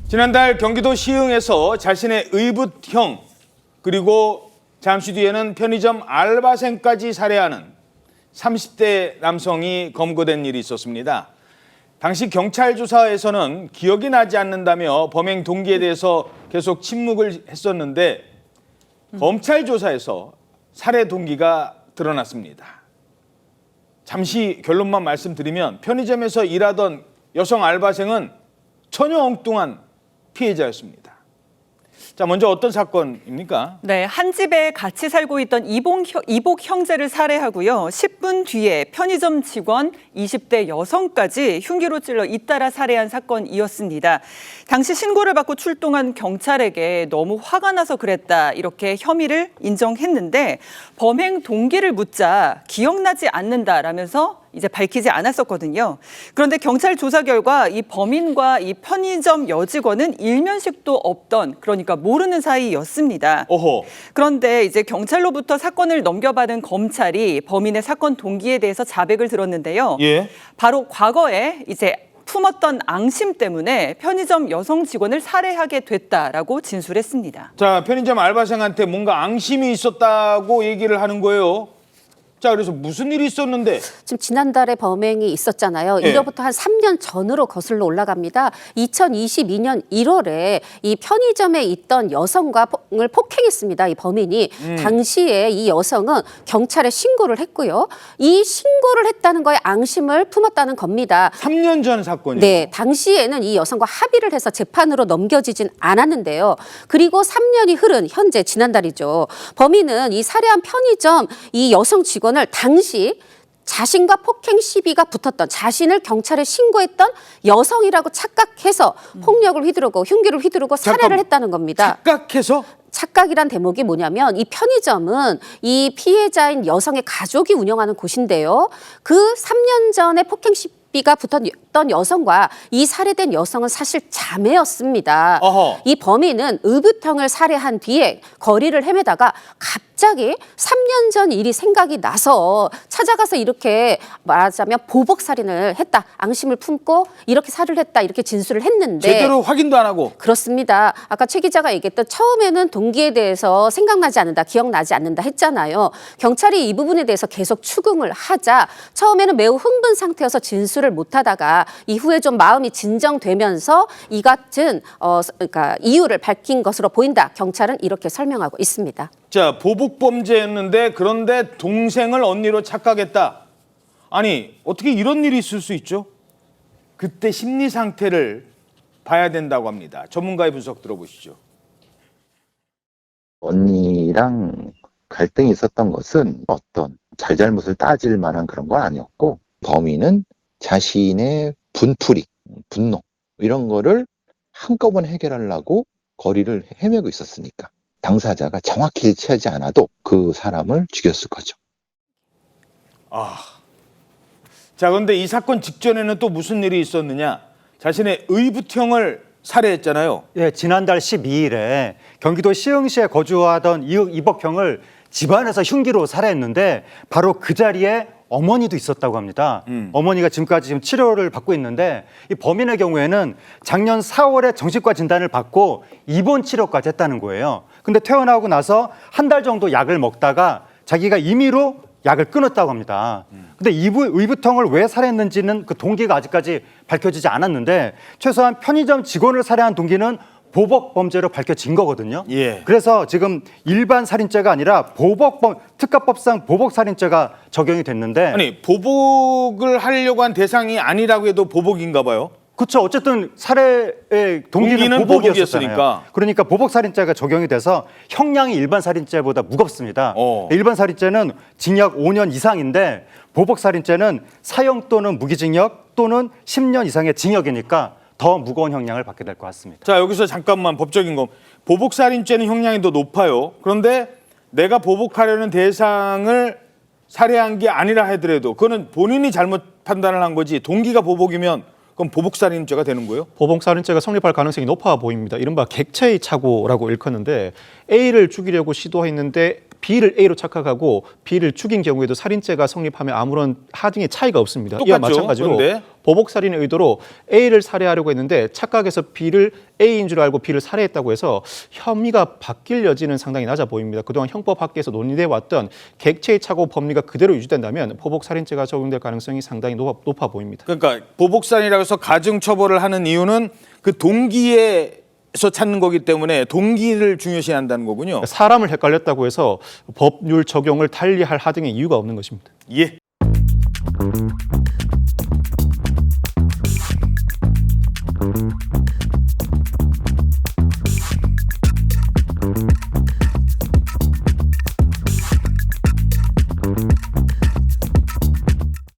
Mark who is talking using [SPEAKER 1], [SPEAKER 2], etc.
[SPEAKER 1] 지난달 경기도 시흥에서 자신의 의붓형 그리고 잠시 뒤에는 편의점 알바생까지 살해하는 30대 남성이 검거된 일이 있었습니다. 당시 경찰 조사에서는 기억이 나지 않는다며 범행 동기에 대해서 계속 침묵을 했었는데 검찰 조사에서 살해 동기가 드러났습니다. 잠시 결론만 말씀드리면 편의점에서 일하던 여성 알바생은 전혀 엉뚱한 피해자였습니다. 자, 먼저 어떤 사건입니까?
[SPEAKER 2] 네, 한 집에 같이 살고 있던 이복 형제를 살해하고요. 10분 뒤에 편의점 직원 20대 여성까지 흉기로 찔러 잇따라 살해한 사건이었습니다. 당시 신고를 받고 출동한 경찰에게 너무 화가 나서 그랬다 이렇게 혐의를 인정했는데 범행 동기를 묻자 기억나지 않는다라면서 이제 밝히지 않았었거든요. 그런데 경찰 조사 결과 이 범인과 이 편의점 여직원은 일면식도 없던, 그러니까 모르는 사이였습니다.
[SPEAKER 1] 오호.
[SPEAKER 2] 그런데 이제 경찰로부터 사건을 넘겨받은 검찰이 범인의 사건 동기에 대해서 자백을 들었는데요.
[SPEAKER 1] 예.
[SPEAKER 2] 바로 과거에 이제 품었던 앙심 때문에 편의점 여성 직원을 살해하게 됐다라고 진술했습니다.
[SPEAKER 1] 자, 편의점 알바생한테 뭔가 앙심이 있었다고 얘기를 하는 거예요. 자, 그래서 무슨 일이 있었는데?
[SPEAKER 3] 지금 지난달에 범행이 있었잖아요.
[SPEAKER 1] 예.
[SPEAKER 3] 이로부터 한 3년 전으로 거슬러 올라갑니다. 2022년 1월에 이 편의점에 있던 여성을 폭행했습니다. 이 범인이. 당시에 이 여성은 경찰에 신고를 했고요. 이 신고를 했다는 거에 앙심을 품었다는 겁니다.
[SPEAKER 1] 3년 전 사건이에요.
[SPEAKER 3] 네, 당시에는 이 여성과 합의를 해서 재판으로 넘겨지진 않았는데요. 그리고 3년이 흐른 현재 지난달이죠. 범인은 이 살해한 편의점 이 여성 직원을 당시 자신과 폭행 시비가 붙었던, 자신을 경찰에 신고했던 여성이라고 착각해서 폭력을 휘두르고 흉기를 휘두르고 살해를 했다는 겁니다.
[SPEAKER 1] 착각해서?
[SPEAKER 3] 착각이란 대목이 뭐냐면 이 편의점은 이 피해자인 여성의 가족이 운영하는 곳인데요. 그 3년 전에 폭행 시비가 붙었던 여성과 이 살해된 여성은 사실 자매였습니다.
[SPEAKER 1] 어허.
[SPEAKER 3] 이 범인은 의붓형을 살해한 뒤에 거리를 헤매다가 갑자기 3년 전 일이 생각이 나서 찾아가서 이렇게 말하자면 보복살인을 했다. 앙심을 품고 이렇게 살해를 했다. 이렇게 진술을 했는데
[SPEAKER 1] 제대로 확인도 안 하고.
[SPEAKER 3] 그렇습니다. 아까 최 기자가 얘기했던 처음에는 동기에 대해서 생각나지 않는다, 기억나지 않는다 했잖아요. 경찰이 이 부분에 대해서 계속 추궁을 하자 처음에는 매우 흥분 상태여서 진술을 못하다가 이후에 좀 마음이 진정되면서 이 같은 그러니까 이유를 밝힌 것으로 보인다. 경찰은 이렇게 설명하고 있습니다.
[SPEAKER 1] 자, 보복 범죄였는데 그런데 동생을 언니로 착각했다. 아니, 어떻게 이런 일이 있을 수 있죠? 그때 심리 상태를 봐야 된다고 합니다. 전문가의 분석 들어보시죠.
[SPEAKER 4] 언니랑 갈등이 있었던 것은 어떤 잘잘못을 따질 만한 그런 건 아니었고, 범인은 자신의 분풀이, 분노 이런 거를 한꺼번에 해결하려고 거리를 헤매고 있었으니까 당사자가 정확히 일치하지 않아도 그 사람을 죽였을 거죠.
[SPEAKER 1] 자, 그런데 이 사건 직전에는 또 무슨 일이 있었느냐? 자신의 의붓형을 살해했잖아요.
[SPEAKER 5] 예, 지난달 12일에 경기도 시흥시에 거주하던 이복형을 집안에서 흉기로 살해했는데 바로 그 자리에 어머니도 있었다고 합니다. 어머니가 지금 치료를 받고 있는데 이 범인의 경우에는 작년 4월에 정신과 진단을 받고 입원 치료까지 했다는 거예요. 근데 퇴원하고 나서 한 달 정도 약을 먹다가 자기가 임의로 약을 끊었다고 합니다. 근데 의붓형을 왜 살해했는지는 그 동기가 아직까지 밝혀지지 않았는데 최소한 편의점 직원을 살해한 동기는 보복 범죄로 밝혀진 거거든요.
[SPEAKER 1] 예.
[SPEAKER 5] 그래서 지금 일반 살인죄가 아니라 특가법상 보복 살인죄가 적용이 됐는데
[SPEAKER 1] 아니, 보복을 하려고 한 대상이 아니라고 해도 보복인가 봐요.
[SPEAKER 5] 그렇죠. 어쨌든 살해의 동기는 보복이었으니까. 그러니까 보복 살인죄가 적용이 돼서 형량이 일반 살인죄보다 무겁습니다. 일반 살인죄는 징역 5년 이상인데 보복 살인죄는 사형 또는 무기징역 또는 10년 이상의 징역이니까 더 무거운 형량을 받게 될 것 같습니다.
[SPEAKER 1] 자, 여기서 잠깐만 법적인 거. 보복살인죄는 형량이 더 높아요. 그런데 내가 보복하려는 대상을 살해한 게 아니라 하더라도 그거는 본인이 잘못 판단을 한 거지 동기가 보복이면 그럼 보복살인죄가 되는 거예요?
[SPEAKER 6] 보복살인죄가 성립할 가능성이 높아 보입니다. 이른바 객체의 착오라고 일컫는데 A를 죽이려고 시도했는데 B를 A로 착각하고 B를 죽인 경우에도 살인죄가 성립하면 아무런 하등의 차이가 없습니다.
[SPEAKER 1] 똑같죠.
[SPEAKER 6] 이와 마찬가지로
[SPEAKER 1] 그런데?
[SPEAKER 6] 보복살인의 의도로 A를 살해하려고 했는데 착각해서 B를 A인 줄 알고 B를 살해했다고 해서 혐의가 바뀔 여지는 상당히 낮아 보입니다. 그동안 형법 학계에서 논의돼 왔던 객체의 착오 범위가 그대로 유지된다면 보복살인죄가 적용될 가능성이 상당히 높아 보입니다.
[SPEAKER 1] 그러니까 보복살인이라고 해서 가중 처벌을 하는 이유는 그 동기에서 찾는 거기 때문에 동기를 중요시한다는 거군요.
[SPEAKER 6] 사람을 헷갈렸다고 해서 법률 적용을 달리할 하등의 이유가 없는 것입니다.
[SPEAKER 1] 예.